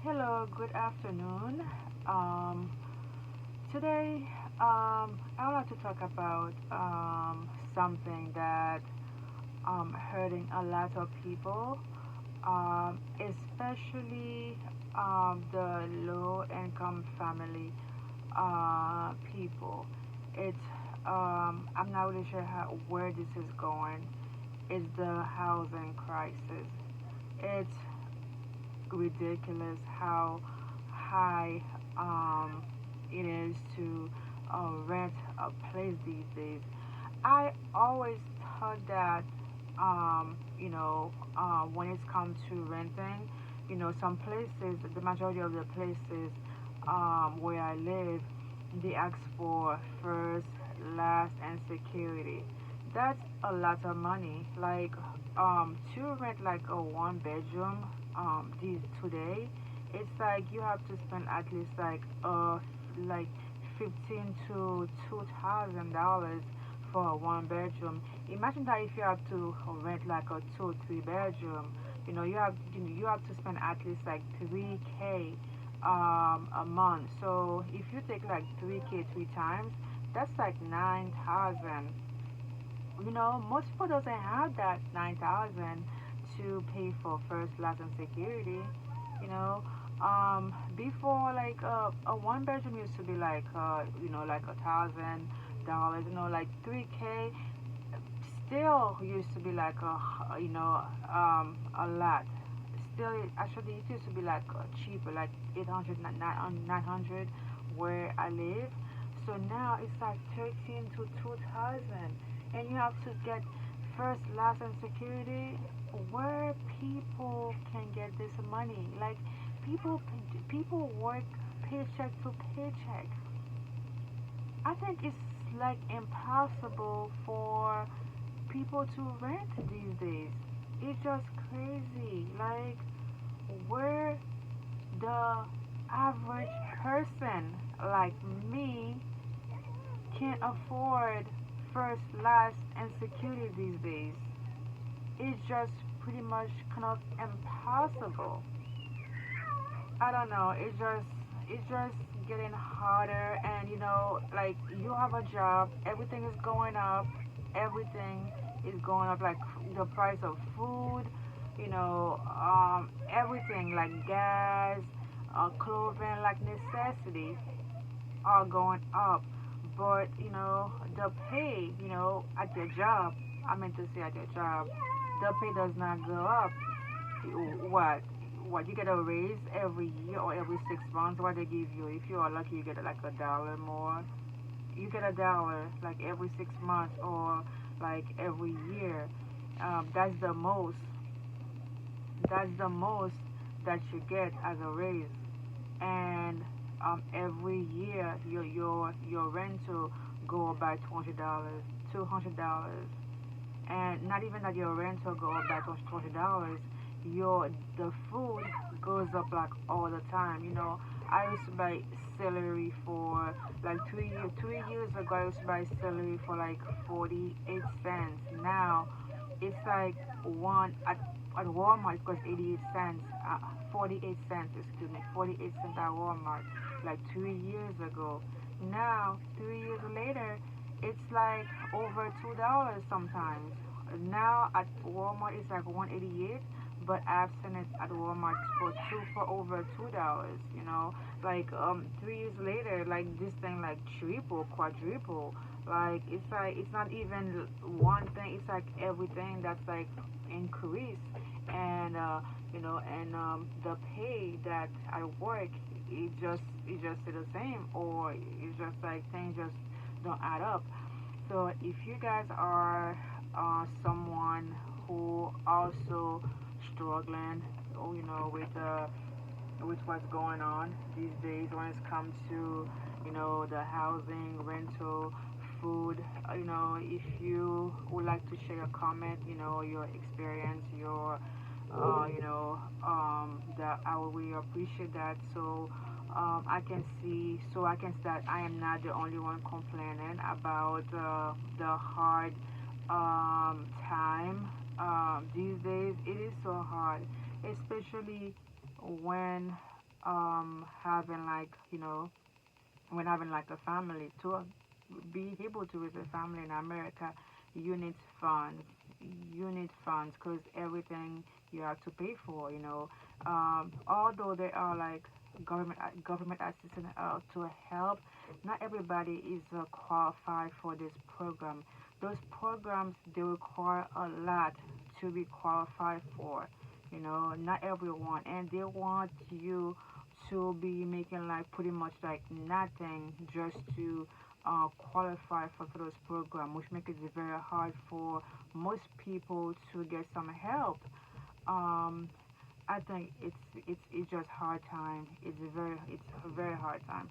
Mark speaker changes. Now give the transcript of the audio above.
Speaker 1: Hello, good afternoon. Um, Today, I would like to talk about something that hurting a lot of people, especially the low-income family people. It's I'm not really sure where this is going. It's the housing crisis. It's ridiculous how high it is to rent a place these days. I always thought that when it's come to renting, some places, the majority of the places where I live, they ask for first, last, and security. That's a lot of money. Like to rent like a one bedroom today, it's like you have to spend at least like 15 to $2,000 for a one bedroom. Imagine that if you have to rent like a two three bedroom, you have to spend at least like 3K a month. So if you take like 3K three times, that's like 9,000. Most people doesn't have that 9,000 to pay for first, last, and security. You know, before like a one bedroom used to be like $1,000. Like 3K still used to be like a lot. Still, actually, it used to be like cheaper, like 800, 900 where I live. So now it's like 13 to 2,000, and you have to get first, last, and security. Where people can get this money? Like people, people work paycheck to paycheck. I think it's like impossible for people to rent these days. It's just crazy. Like where the average person like me can't afford first, last, and security these days. It's just pretty much kind of impossible. I don't know. It's just getting harder, and like you have a job, everything is going up, everything is going up, like the price of food, everything like gas, clothing, like necessities are going up. But the pay, at your job, I meant to say at your job, the pay does not go up. What? What you get a raise every year or every 6 months? What they give you? If you are lucky, you get like a dollar more. You get a dollar like every 6 months or like every year. That's the most. That's the most that you get as a raise. And every year your rental go up by $20, $200, and not even that your rental go up by $20, your the food goes up like all the time. I used to buy celery for like 3 years ago. I used to buy celery for like 48 cents. Now it's like one at Walmart it costs 88 cents. 48 cents, excuse me, 48 cents at Walmart like 3 years ago. Now 3 years later, it's like over $2 sometimes. Now at Walmart it's like 188, but I've seen it at Walmart for over $2. Like 3 years later, like this thing like triple, quadruple. Like it's not even one thing. It's like everything that's like increased, and the pay that I work, it just stay the same, or it's just like things just don't add up. So if you guys are someone who also struggling, with what's going on these days when it comes to the housing, rental, food, if you would like to share a comment, your experience, your that I would really appreciate that. So I can see that I am not the only one complaining about the hard time these days. It is so hard, especially when having like, when having like a family to be able to raise a family in America, you need funds. You need funds because everything you have to pay for. Although there are like government assistance to help, not everybody is qualified for this program. Those programs, they require a lot to be qualified for. Not everyone, and they want you to be making like pretty much like nothing just to qualify for those programs, which makes it very hard for most people to get some help. Um, I think it's just hard time. It's a very hard time.